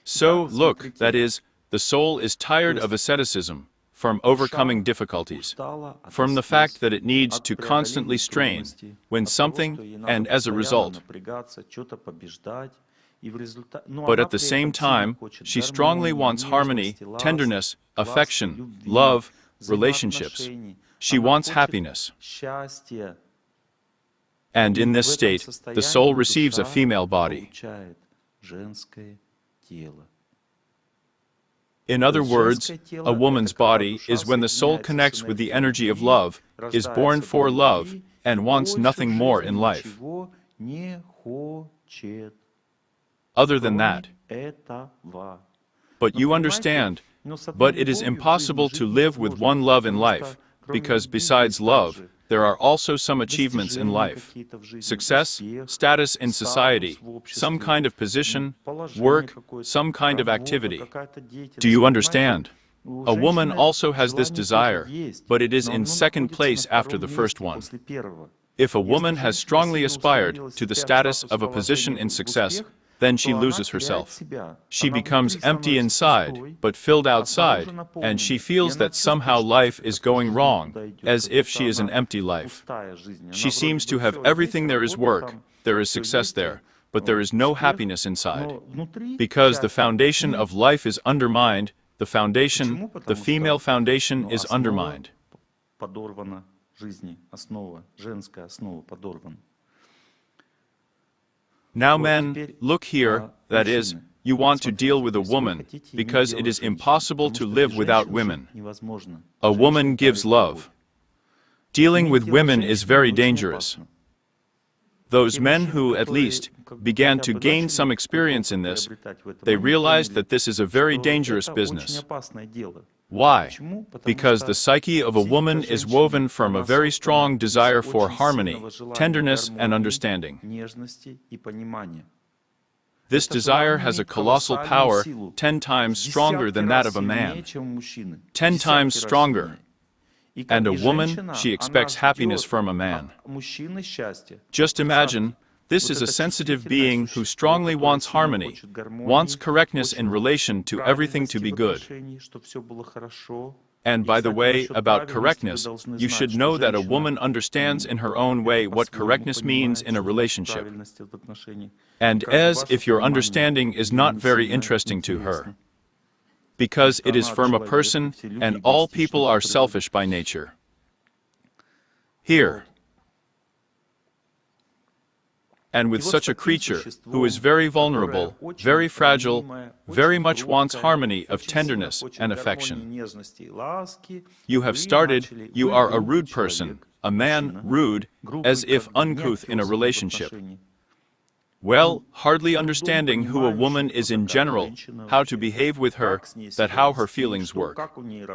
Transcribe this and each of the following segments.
So, look, that is, the soul is tired of asceticism, from overcoming difficulties, from the fact that it needs to constantly strain, win something, and as a result. But at the same time, she strongly wants harmony, tenderness, affection, love, relationships. She wants happiness. And in this state, the soul receives a female body. In other words, a woman's body is when the soul connects with the energy of love, is born for love, and wants nothing more in life other than that. But you understand, but it is impossible to live with one love in life, because besides love, there are also some achievements in life. Success, status in society, some kind of position, work, some kind of activity. Do you understand? A woman also has this desire, but it is in second place after the first one. If a woman has strongly aspired to the status of a position in success, then she loses herself. She becomes empty inside, but filled outside, and she feels that somehow life is going wrong, as if she is an empty life. She seems to have everything. There is work, there is success there, but there is no happiness inside. Because the foundation of life is undermined, the female foundation is undermined. Now men, look here, that is, you want to deal with a woman, because it is impossible to live without women. A woman gives love. Dealing with women is very dangerous. Those men who, at least, began to gain some experience in this, they realized that this is a very dangerous business. Why? Because the psyche of a woman is woven from a very strong desire for harmony, tenderness, and understanding. This desire has a colossal power, 10 times stronger than that of a man. 10 times stronger. And a woman, she expects happiness from a man. Just imagine, this is a sensitive being who strongly wants harmony, wants correctness in relation to everything to be good. And by the way, about correctness, you should know that a woman understands in her own way what correctness means in a relationship. And as if your understanding is not very interesting to her, because it is from a person, and all people are selfish by nature. Here. And with such a creature, who is very vulnerable, very fragile, very much wants harmony of tenderness and affection. You have started, you are a rude person, a man rude, as if uncouth in a relationship. Well, hardly understanding who a woman is in general, how to behave with her, that how her feelings work.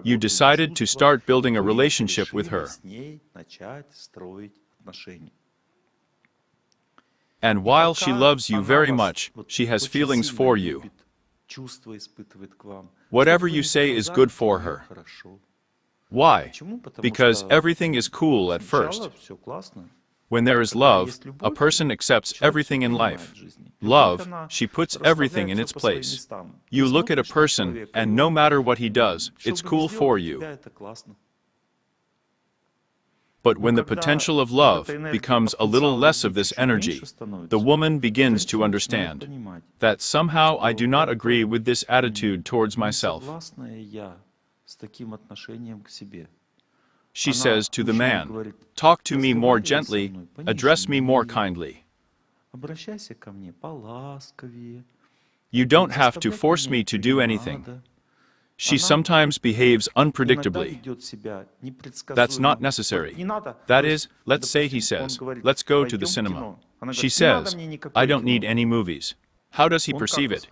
You decided to start building a relationship with her. And while she loves you very much, she has feelings for you. Whatever you say is good for her. Why? Because everything is cool at first. When there is love, a person accepts everything in life. Love, she puts everything in its place. You look at a person, and no matter what he does, it's cool for you. But when the potential of love becomes a little less of this energy, the woman begins to understand that somehow I do not agree with this attitude towards myself. She says to the man, "Talk to me more gently, address me more kindly. You don't have to force me to do anything." She sometimes behaves unpredictably. That's not necessary. That is, let's say he says, "Let's go to the cinema." She says, "I don't need any movies." How does he perceive it?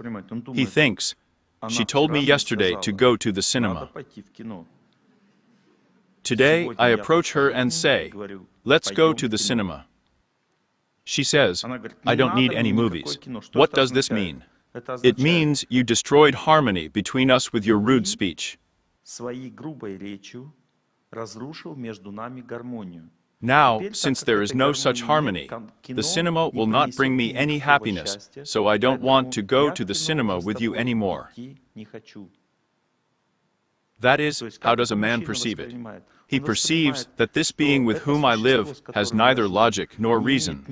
He thinks, "She told me yesterday to go to the cinema. Today, I approach her and say, 'Let's go to the cinema.' She says, 'I don't need any movies.' What does this mean? It means you destroyed harmony between us with your rude speech. Now, since there is no such harmony, the cinema will not bring me any happiness, so I don't want to go to the cinema with you anymore. That is, how does a man perceive it? He perceives that this being with whom I live has neither logic nor reason.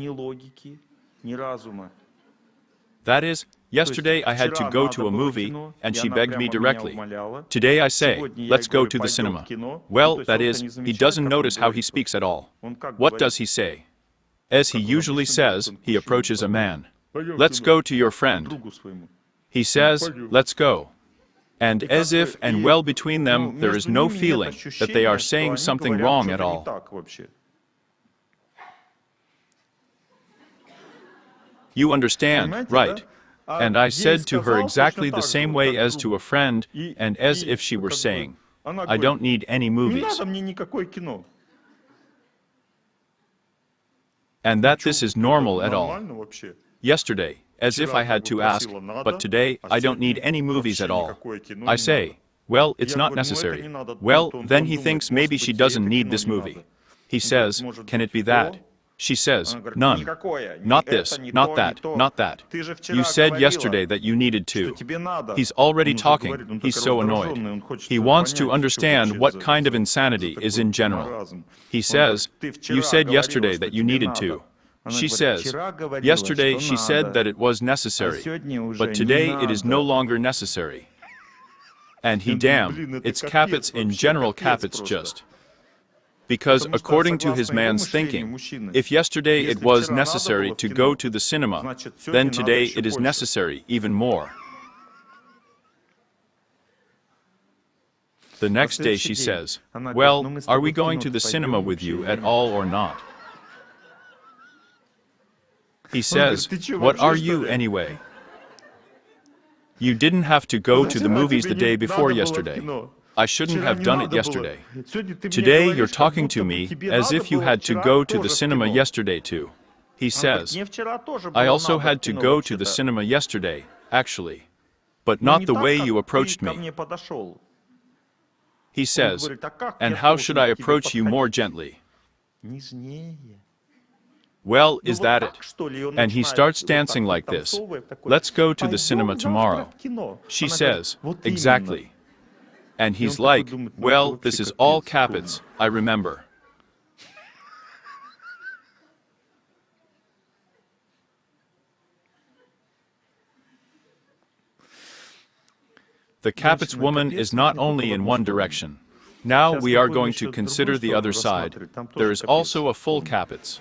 That is, yesterday I had to go to a movie, and she begged me directly. Today I say, let's go to the cinema. Well, that is, he doesn't notice how he speaks at all. What does he say? As he usually says, he approaches a man. Let's go to your friend. He says, let's go. And as if and well between them there is no feeling that they are saying something wrong at all. You understand, right? And I said to her exactly the same way as to a friend, and as if she were saying, I don't need any movies. And that this is normal at all. Yesterday, as if I had to ask, but today I don't need any movies at all. I say, well, it's not necessary. Well, then he thinks maybe she doesn't need this movie. He says, can it be that? She says, none. Not this, not that, not that. You said yesterday that you needed to. He's already talking, he's so annoyed. He wants to understand what kind of insanity is in general. He says, you said yesterday that you needed to. She says, yesterday she said that it was necessary, but today it is no longer necessary. And he damn, it's capits in general capits just. Because according to his man's thinking, if yesterday it was necessary to go to the cinema, then today it is necessary even more. The next day she says, well, are we going to the cinema with you at all or not? He says, what are you anyway? You didn't have to go to the movies the day before yesterday. I shouldn't have done it yesterday. Today you're talking to me as if you had to go to the cinema yesterday too. He says, I also had to go to the cinema yesterday, actually, but not the way you approached me. He says, and how should I approach you more gently? Well, is that it? And he starts dancing like this. Let's go to the cinema tomorrow. She says, exactly. And he's like, well, this is all capits, I remember. The capits woman is not only in one direction. Now we are going to consider the other side. There is also a full capits.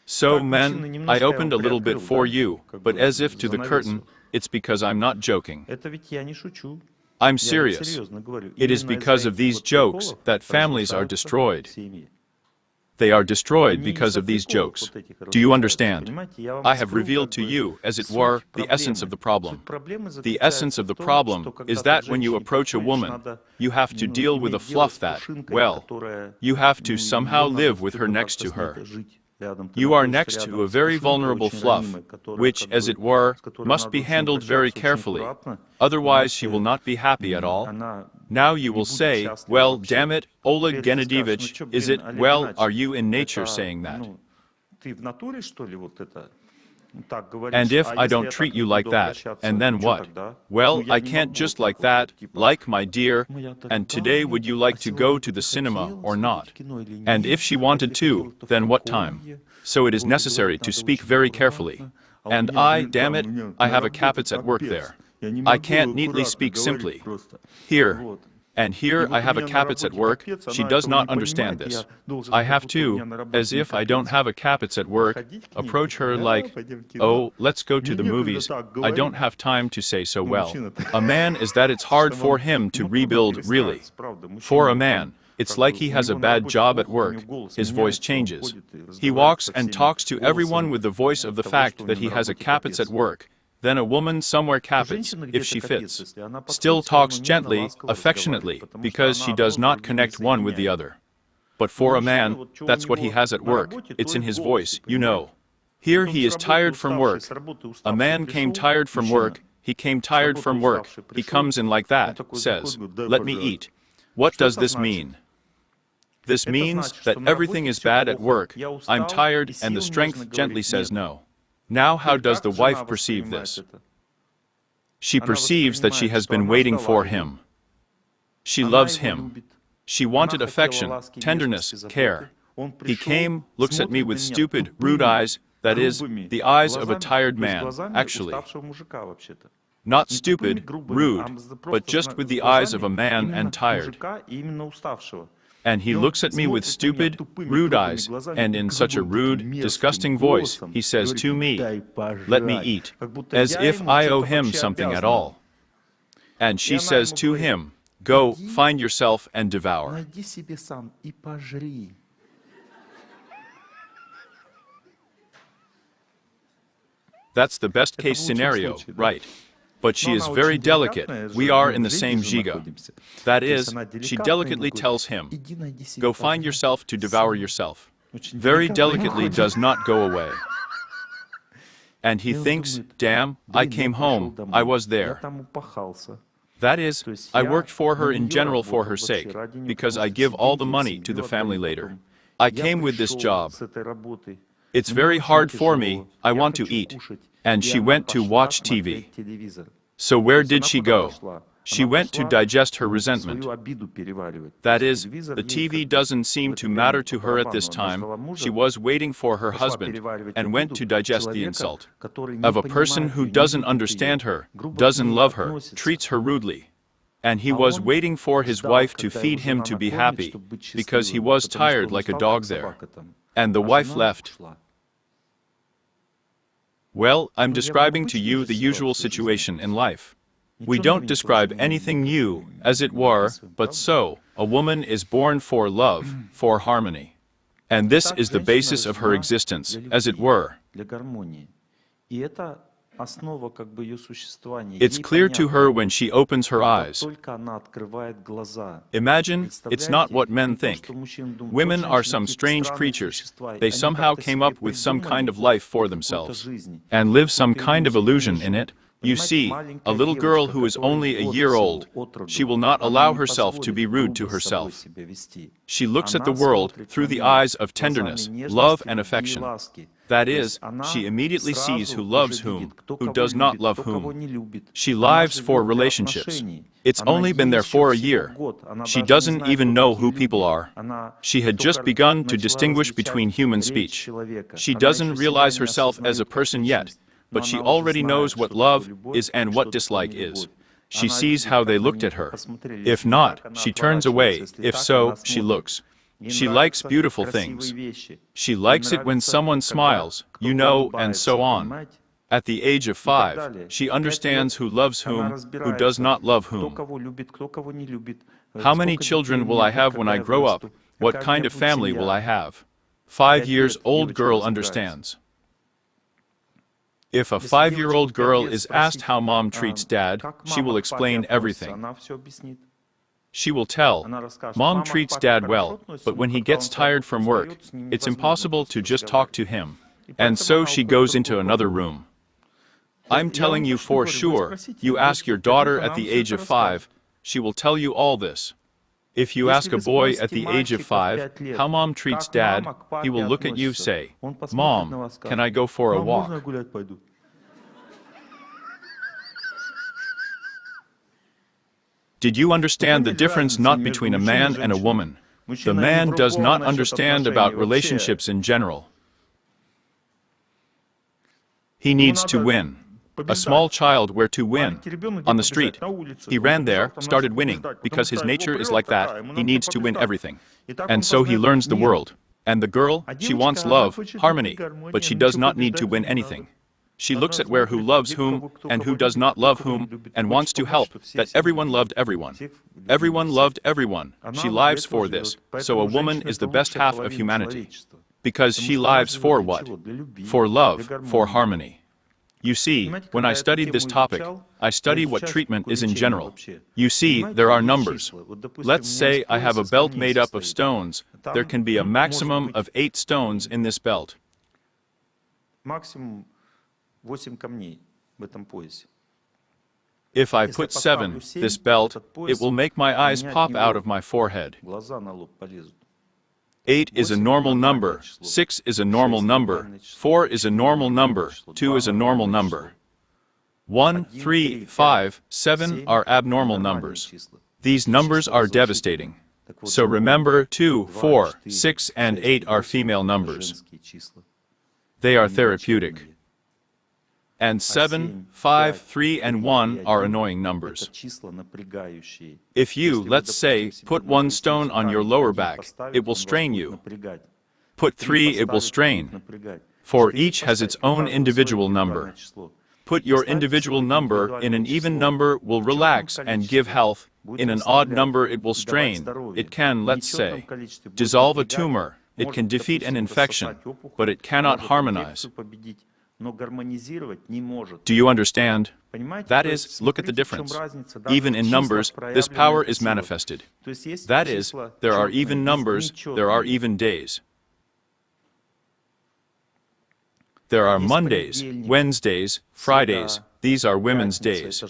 So, men, I opened a little bit for you, but as if to the curtain, it's because I'm not joking. I'm serious. It is because of these jokes that families are destroyed. They are destroyed because of these jokes. Do you understand? I have revealed to you, as it were, the essence of the problem. The essence of the problem is that when you approach a woman, you have to deal with a fluff that, well, you have to somehow live with her next to her. You are next to a very vulnerable fluff, which, as it were, must be handled very carefully, otherwise she will not be happy at all. Now you will say, well, damn it, Oleg Gennadyevich, is it, well, are you in nature saying that? And if I don't treat you like that, and then what? Well, I can't just like that, like my dear, and today would you like to go to the cinema or not? And if she wanted to, then what time? So it is necessary to speak very carefully. And I, damn it, I have a capits at work there. I can't neatly speak simply. Here. And here I have a capits at work, she does not understand this. I have to, as if I don't have a capits at work, approach her like, oh, let's go to the movies, I don't have time to say so well. A man is that it's hard for him to rebuild, really. For a man, it's like he has a bad job at work, his voice changes. He walks and talks to everyone with the voice of the fact that he has a capits at work. Then a woman somewhere capits, if she fits, still talks gently, affectionately, because she does not connect one with the other. But for a man, that's what he has at work, it's in his voice, you know. Here he is tired from work. A man came tired from work, he came tired from work, he comes in like that, says, let me eat. What does this mean? This means that everything is bad at work, I'm tired, and the strength gently says no. Now how does the wife perceive this? She perceives that she has been waiting for him. She loves him. She wanted affection, tenderness, care. He came, looks at me with stupid, rude eyes, that is, the eyes of a tired man, actually. Not stupid, rude, but just with the eyes of a man and tired. And he looks at me with stupid, rude eyes, and in such a rude, disgusting voice, he says to me, "Let me eat," as if I owe him something at all. And she says to him, "Go, find yourself and devour." That's the best case scenario, right? But she is very delicate. We are in the same giga. That is, she delicately tells him, "Go find yourself to devour yourself." Very delicately does not go away. And he thinks, "Damn, I came home, I was there." That is, I worked for her in general for her sake, because I give all the money to the family later. I came with this job. It's very hard for me, I want to eat. And she went to watch TV. So where did she go? She went to digest her resentment. That is, the TV doesn't seem to matter to her at this time. She was waiting for her husband and went to digest the insult of a person who doesn't understand her, doesn't love her, treats her rudely. And he was waiting for his wife to feed him to be happy, because he was tired like a dog there. And the wife left. Well, I'm describing to you the usual situation in life. We don't describe anything new, as it were, but so, a woman is born for love, for harmony. And this is the basis of her existence, as it were. It's clear to her when she opens her eyes. Imagine, it's not what men think. Women are some strange creatures. They somehow came up with some kind of life for themselves, and live some kind of illusion in it. You see, a little girl who is only a year old, she will not allow herself to be rude to herself. She looks at the world through the eyes of tenderness, love, and affection. That is, she immediately sees who loves whom, who does not love whom. She lives for relationships. It's only been there for a year. She doesn't even know who people are. She had just begun to distinguish between human speech. She doesn't realize herself as a person yet, but she already knows what love is and what dislike is. She sees how they looked at her. If not, she turns away. If so, she looks. She likes beautiful things. She likes it when someone smiles, you know, and so on. At the age of 5, she understands who loves whom, who does not love whom. How many children will I have when I grow up? What kind of family will I have? 5-year-old girl understands. If a 5-year-old girl is asked how mom treats dad, she will explain everything. She will tell, "Mom treats dad well, but when he gets tired from work, it's impossible to just talk to him." And so she goes into another room. I'm telling you for sure, you ask your daughter at the age of 5, she will tell you all this. If you ask a boy at the age of 5 how mom treats dad, he will look at you and say, "Mom, can I go for a walk?" Did you understand the difference not between a man and a woman? The man does not understand about relationships in general. He needs to win. A small child where to win? On the street. He ran there, started winning, because his nature is like that, he needs to win everything. And so he learns the world. And the girl, she wants love, harmony, but she does not need to win anything. She looks at where who loves whom, and who does not love whom, and wants to help, that everyone loved everyone. Everyone loved everyone. She lives for this, so a woman is the best half of humanity. Because she lives for what? For love, for harmony. You see, when I studied this topic, I study what treatment is in general. You see, there are numbers. Let's say I have a belt made up of stones. There can be a maximum of 8 stones in this belt. If I put 7, this belt, it will make my eyes pop out of my forehead. 8 is a normal number, 6 is a normal number, 4 is a normal number, 2 is a normal number. 1, 3, 5, 7 are abnormal numbers. These numbers are devastating. So remember, 2, 4, 6, and 8 are female numbers. They are therapeutic. And 7, 5, 3, and 1 are annoying numbers. If you, let's say, put 1 stone on your lower back, it will strain you. Put 3, it will strain. For each has its own individual number. Put your individual number in an even number will relax and give health. In an odd number it will strain. It can, let's say, dissolve a tumor. It can defeat an infection, but it cannot harmonize. Do you understand? That is, look at the difference. Even in numbers, this power is manifested. That is, there are even numbers, there are even days. There are Mondays, Wednesdays, Fridays. These are women's days.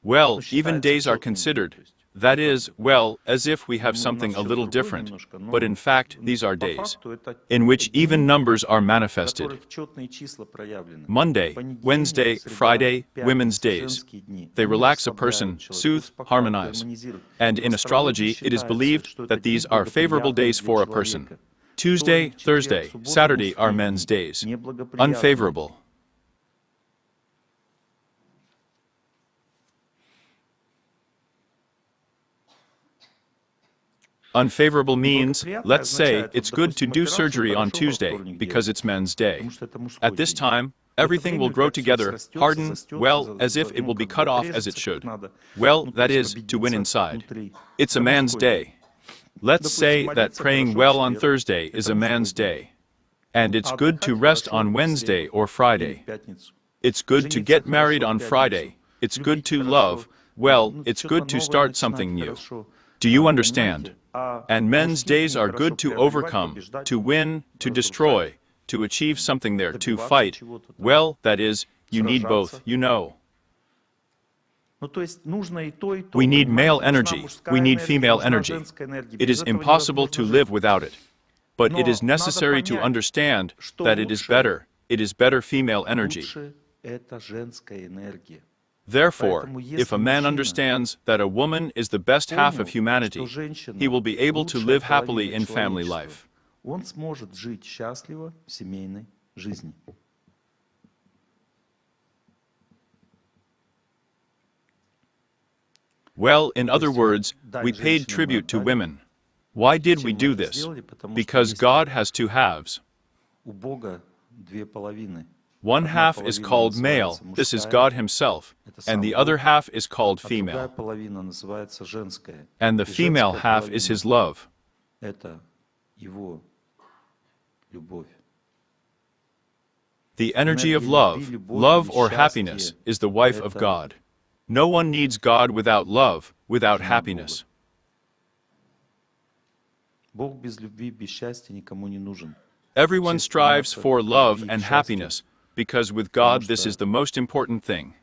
Well, even days are considered. That is, well, as if we have something a little different. But in fact, these are days in which even numbers are manifested. Monday, Wednesday, Friday, women's days. They relax a person, soothe, harmonize. And in astrology, it is believed that these are favorable days for a person. Tuesday, Thursday, Saturday are men's days. Unfavorable. Unfavorable means, let's say, it's good to do surgery on Tuesday because it's men's day. At this time, everything will grow together, harden, well, as if it will be cut off as it should. Well, that is, to win inside. It's a man's day. Let's say that praying well on Thursday is a man's day. And it's good to rest on Wednesday or Friday. It's good to get married on Friday. It's good to love. Well, it's good to start something new. Do you understand? And men's days are good to overcome, to win, to destroy, to achieve something there, to fight. Well, that is, you need both, you know. We need male energy, we need female energy. It is impossible to live without it. But it is necessary to understand that it is better female energy. Therefore, if a man understands that a woman is the best half of humanity, he will be able to live happily in family life. Well, in other words, we paid tribute to women. Why did we do this? Because God has 2 halves. One half is called male, this is God himself, and the other half is called female. And the female half is his love. The energy of love or happiness, is the wife of God. No one needs God without love, without happiness. Everyone strives for love and happiness, because with God this is the most important thing.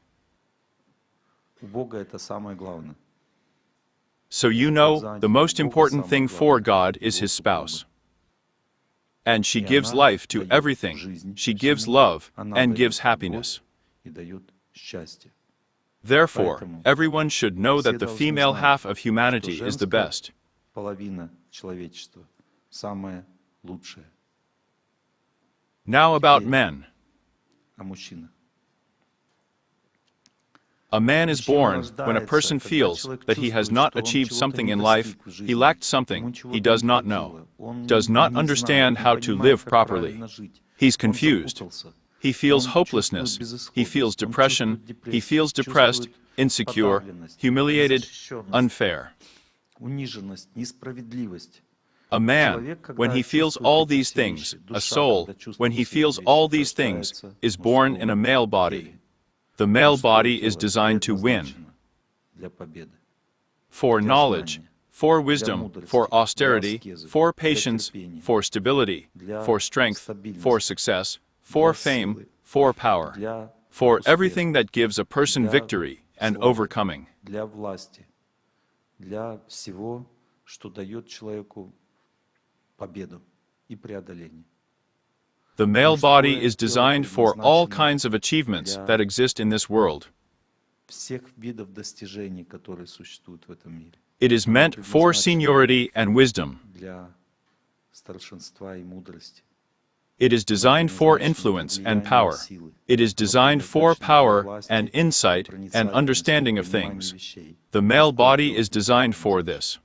So you know, the most important thing for God is his spouse. And she gives life to everything. She gives love and gives happiness. Therefore, everyone should know that the female half of humanity is the best. Now about men. A man is born when a person feels that he has not achieved something in life, he lacked something, he does not know, does not understand how to live properly. He's confused. He feels hopelessness, he feels depression, he feels depressed, insecure, humiliated, unfair. A man, when he feels all these things, a soul, when he feels all these things, is born in a male body. The male body is designed to win. For knowledge, for wisdom, for austerity, for patience, for stability, for strength, for success, for fame, for power, for everything that gives a person victory and overcoming. что дает человеку победу и преодоление. The male body is designed for all kinds of achievements that exist in this world. Всех видов достижений, которые существуют в этом мире. It is meant for seniority and wisdom. Для старшинства и мудрости. It is designed for influence and power. It is designed for power and insight and understanding of things. The male body is designed for this.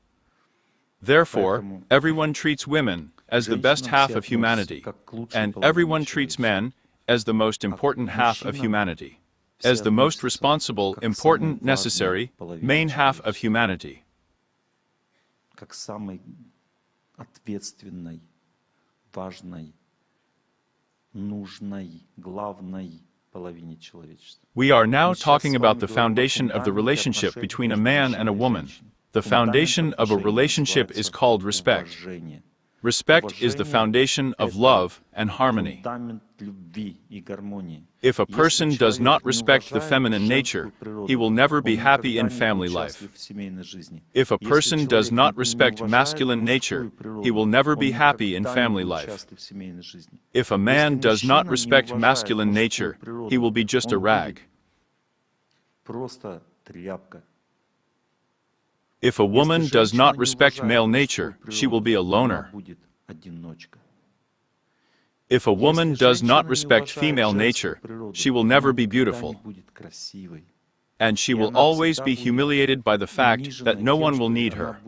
Therefore, everyone treats women as the best half of humanity, and everyone treats men as the most important half of humanity, as the most responsible, important, necessary, main half of humanity. Как самой ответственной, важной, нужной, главной половине человечества. We are now talking about the foundation of the relationship between a man and a woman. The foundation of a relationship is called respect. Respect is the foundation of love and harmony. If a person does not respect the feminine nature, he will never be happy in family life. If a person does not respect masculine nature, he will never be happy in family life. If a man does not respect masculine nature, he will be just a rag. If a woman does not respect male nature, she will be a loner. If a woman does not respect female nature, she will never be beautiful. And she will always be humiliated by the fact that no one will need her.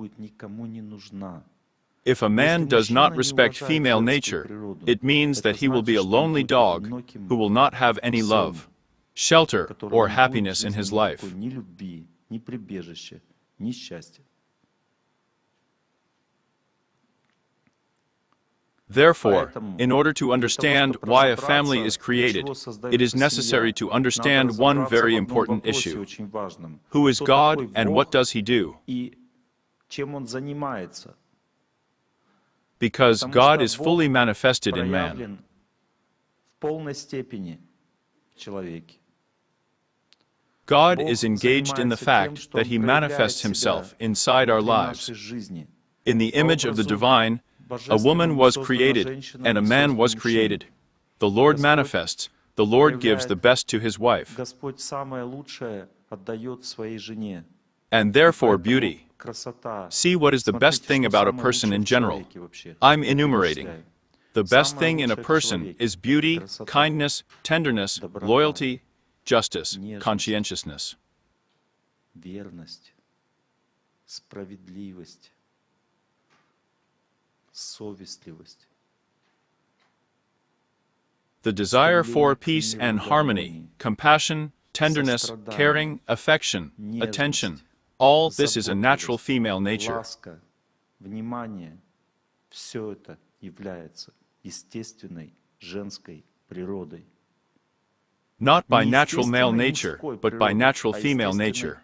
If a man does not respect female nature, it means that he will be a lonely dog who will not have any love, shelter, or happiness in his life. Therefore, in order to understand why a family is created, it is necessary to understand one very important issue. Who is God and what does He do? Because God is fully manifested in man. God is engaged in the fact that He manifests Himself inside our lives. In the image of the divine, a woman was created, and a man was created. The Lord manifests, the Lord gives the best to His wife. And therefore beauty. See what is the best thing about a person in general. I'm enumerating. The best thing in a person is beauty, kindness, tenderness, loyalty, justice, conscientiousness. Верность, справедливость, совестливость. The desire for peace and harmony, compassion, tenderness, caring, affection, attention, all this is a natural female nature. Ласка, внимание, все это является естественной женской природой. Not by natural male nature, but by natural female nature.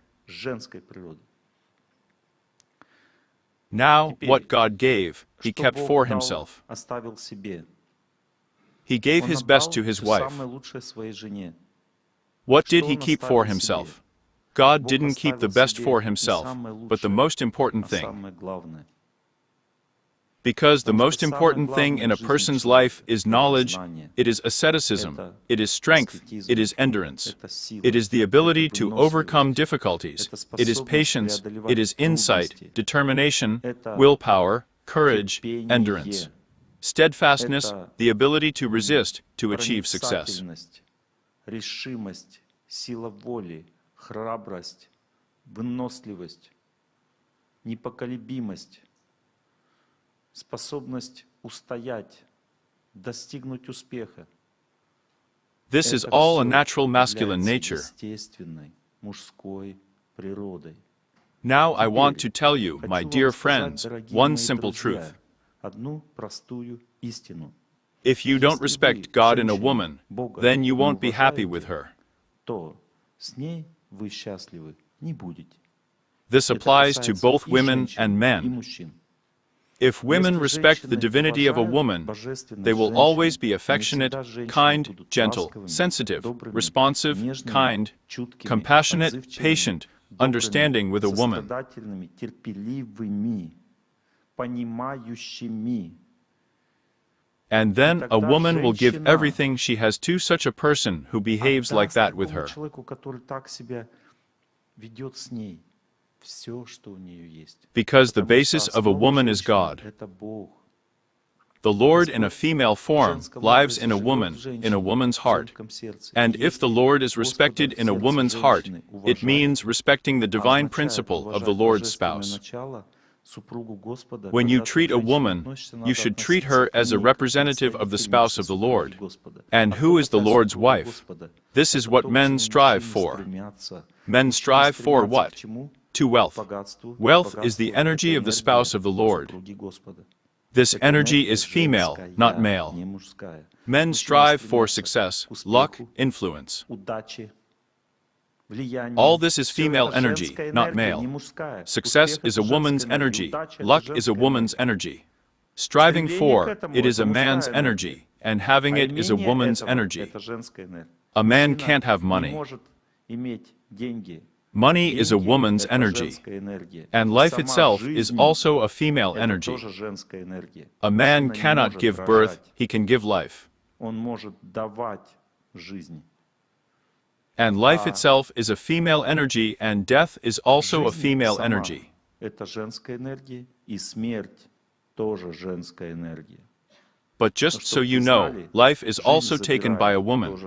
Now, what God gave, He kept for Himself. He gave His best to His wife. What did He keep for Himself? God didn't keep the best for Himself, but the most important thing. Because the most important thing in a person's life is knowledge, it is asceticism, it is strength, it is endurance. It is the ability to overcome difficulties, it is patience, it is insight, determination, willpower, courage, endurance. Steadfastness, the ability to resist, to achieve success. Решимость, сила воли, храбрость, выносливость, непоколебимость. Способность устоять, достигнуть успеха. This is all a natural masculine nature. Естественной мужской природой. Now I want to tell you, my dear friends, one simple truth. Одну простую истину. If you don't respect God in a woman, then you won't be happy with her. То с ней вы счастливы не будете. This applies to both women and men. If women respect the divinity of a woman, they will always be affectionate, kind, gentle, sensitive, responsive, kind, compassionate, patient, understanding with a woman. понимающими. And then a woman will give everything she has to such a person who behaves like that with her. Человеку, который так себя ведет с ней, все, что у нее есть. Because the basis of a woman is God. Это Бог. The Lord in a female form lives in a woman's heart. And if the Lord is respected in a woman's heart, it means respecting the divine principle of the Lord's spouse. When you treat a woman, you should treat her as a representative of the spouse of the Lord. And who is the Lord's wife? This is what men strive for. Men strive for what? To wealth. Wealth is the energy of the spouse of the Lord. This energy is female, not male. Men strive for success, luck, influence. All this is female energy, not male. Success is a woman's energy, luck is a woman's energy. Striving for it is a man's energy, and having it is a woman's energy. A man can't have money. Money is a woman's energy, and life itself is also a female energy. A man cannot give birth, he can give life. And life itself is a female energy, and death is also a female energy. But just so you know, life is also taken by a woman.